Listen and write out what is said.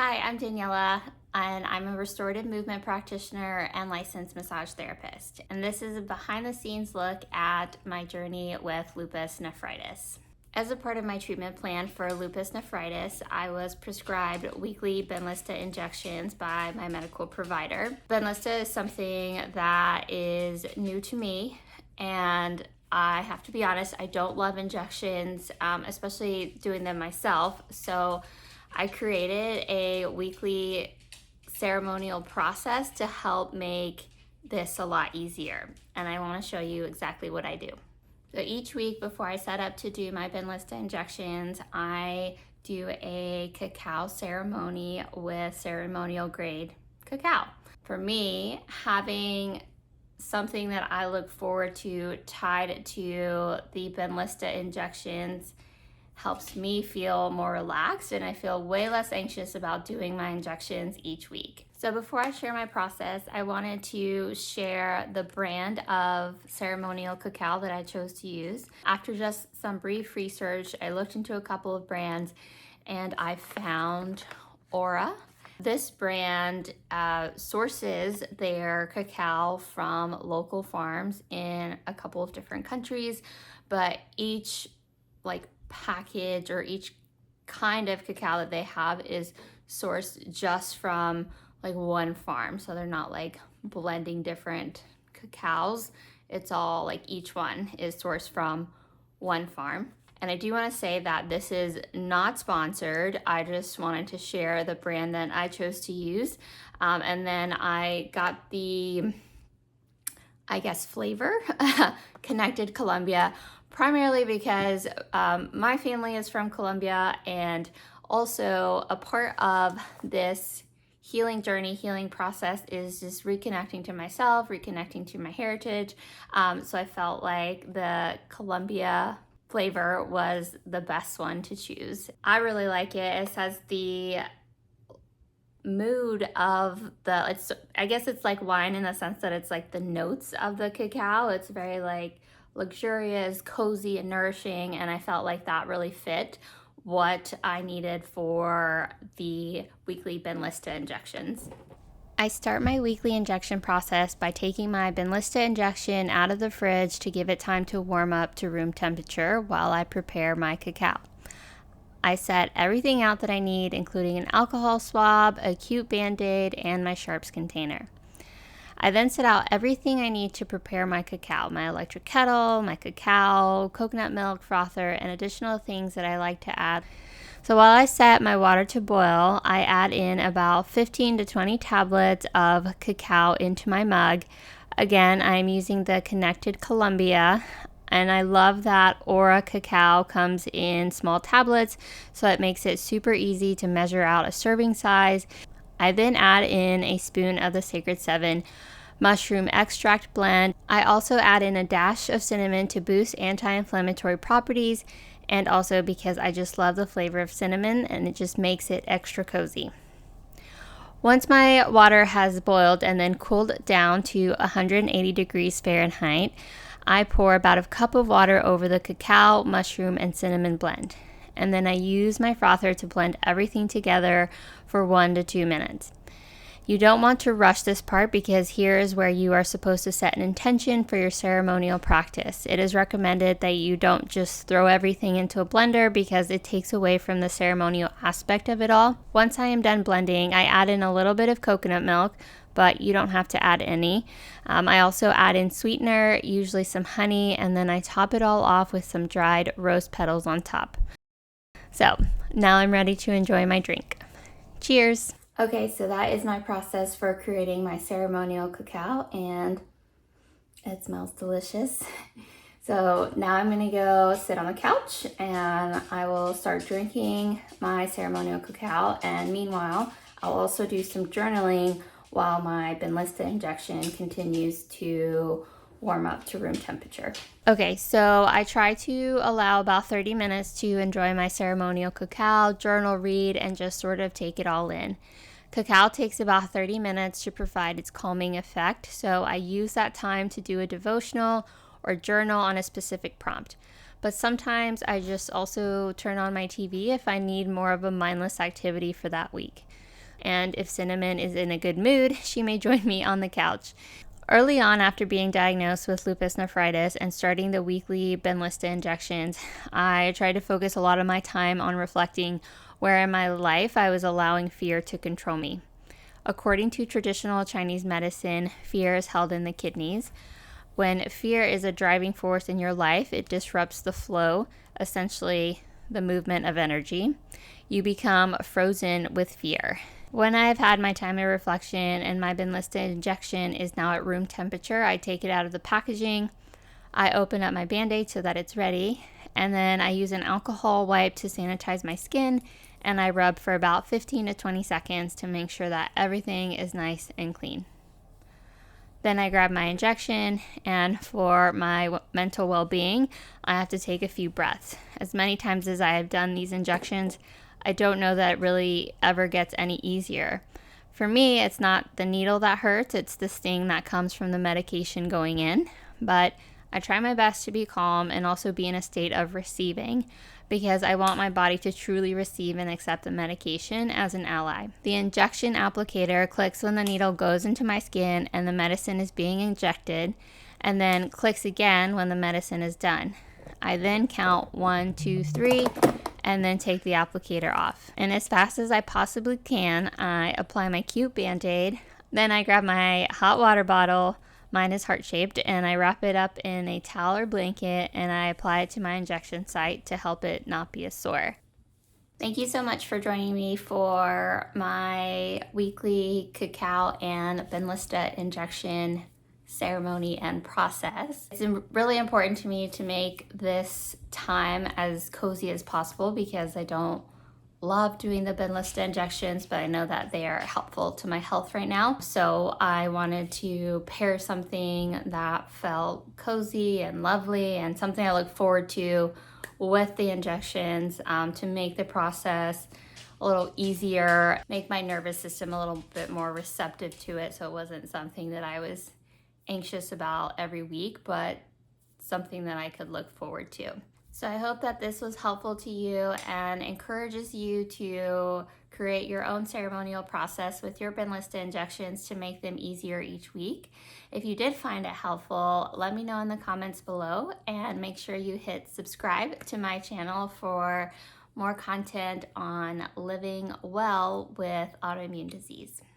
Hi, I'm Daniela, and I'm a restorative movement practitioner and licensed massage therapist. And this is a behind the scenes look at my journey with lupus nephritis. As a part of my treatment plan for lupus nephritis, I was prescribed weekly Benlysta injections by my medical provider. Benlysta is something that is new to me, and I have to be honest, I don't love injections, especially doing them myself. So I created a weekly ceremonial process to help make this a lot easier. And I want to show you exactly what I do. So each week before I set up to do my Benlysta injections, I do a cacao ceremony with ceremonial grade cacao. For me, having something that I look forward to tied to the Benlysta injections helps me feel more relaxed, and I feel way less anxious about doing my injections each week. So before I share my process, I wanted to share the brand of ceremonial cacao that I chose to use. After just some brief research, I looked into a couple of brands and I found Aura. This brand sources their cacao from local farms in a couple of different countries, but each package or each kind of cacao that they have is sourced just from one farm. So they're not blending different cacaos. It's all each one is sourced from one farm. And I do want to say that this is not sponsored. I just wanted to share the brand that I chose to use. And then I got the, flavor, Connected Colombia, primarily because my family is from Colombia, and also a part of this healing journey, healing process is just reconnecting to myself, reconnecting to my heritage. So I felt like the Colombia flavor was the best one to choose. I really like it. It says the mood of I guess it's like wine in the sense that it's the notes of the cacao. It's very luxurious, cozy, and nourishing, and I felt like that really fit what I needed for the weekly Benlysta injections. I start my weekly injection process by taking my Benlysta injection out of the fridge to give it time to warm up to room temperature while I prepare my cacao. I set everything out that I need, including an alcohol swab, a cute Band-Aid, and my sharps container. I then set out everything I need to prepare my cacao, my electric kettle, my cacao, coconut milk, frother, and additional things that I like to add. So while I set my water to boil, I add in about 15 to 20 tablets of cacao into my mug. Again, I'm using the Connected Colombia, and I love that Aura cacao comes in small tablets, so it makes it super easy to measure out a serving size. I then add in a spoon of the Sacred 7 mushroom extract blend. I also add in a dash of cinnamon to boost anti-inflammatory properties, and also because I just love the flavor of cinnamon and it just makes it extra cozy. Once my water has boiled and then cooled down to 180 degrees Fahrenheit, I pour about a cup of water over the cacao, mushroom, and cinnamon blend. And then I use my frother to blend everything together for 1 to 2 minutes. You don't want to rush this part because here is where you are supposed to set an intention for your ceremonial practice. It is recommended that you don't just throw everything into a blender because it takes away from the ceremonial aspect of it all. Once I am done blending, I add in a little bit of coconut milk, but you don't have to add any. I also add in sweetener, usually some honey, and then I top it all off with some dried rose petals on top. So now I'm ready to enjoy my drink. Cheers! Okay, so that is my process for creating my ceremonial cacao, and it smells delicious. So now I'm gonna go sit on the couch and I will start drinking my ceremonial cacao, and meanwhile, I'll also do some journaling while my Benlysta injection continues to warm up to room temperature. Okay, so I try to allow about 30 minutes to enjoy my ceremonial cacao, journal, read, and just sort of take it all in. Cacao takes about 30 minutes to provide its calming effect, so I use that time to do a devotional or journal on a specific prompt. But sometimes I just also turn on my TV if I need more of a mindless activity for that week. And if Cinnamon is in a good mood, she may join me on the couch. Early on, after being diagnosed with lupus nephritis and starting the weekly Benlysta injections, I tried to focus a lot of my time on reflecting where in my life I was allowing fear to control me. According to traditional Chinese medicine, fear is held in the kidneys. When fear is a driving force in your life, it disrupts the flow, essentially the movement of energy. You become frozen with fear. When I've had my time of reflection and my Benlysta injection is now at room temperature, I take it out of the packaging, I open up my Band-Aid so that it's ready, and then I use an alcohol wipe to sanitize my skin, and I rub for about 15 to 20 seconds to make sure that everything is nice and clean. Then I grab my injection, and for my mental well-being, I have to take a few breaths. As many times as I have done these injections, I don't know that it really ever gets any easier. For me, it's not the needle that hurts, it's the sting that comes from the medication going in. But I try my best to be calm and also be in a state of receiving, because I want my body to truly receive and accept the medication as an ally. The injection applicator clicks when the needle goes into my skin and the medicine is being injected, and then clicks again when the medicine is done. I then count 1, 2, 3, and then take the applicator off. And as fast as I possibly can, I apply my cute Band-Aid. Then I grab my hot water bottle, mine is heart-shaped, and I wrap it up in a towel or blanket, and I apply it to my injection site to help it not be as sore. Thank you so much for joining me for my weekly Cacao and Benlysta injection ceremony and process. It's really important to me to make this time as cozy as possible because I don't love doing the Benlysta injections, but I know that they are helpful to my health right now. So I wanted to pair something that felt cozy and lovely and something I look forward to with the injections to make the process a little easier, make my nervous system a little bit more receptive to it, so it wasn't something that I was anxious about every week, but something that I could look forward to. So I hope that this was helpful to you and encourages you to create your own ceremonial process with your Benlysta injections to make them easier each week. If you did find it helpful, let me know in the comments below, and make sure you hit subscribe to my channel for more content on living well with autoimmune disease.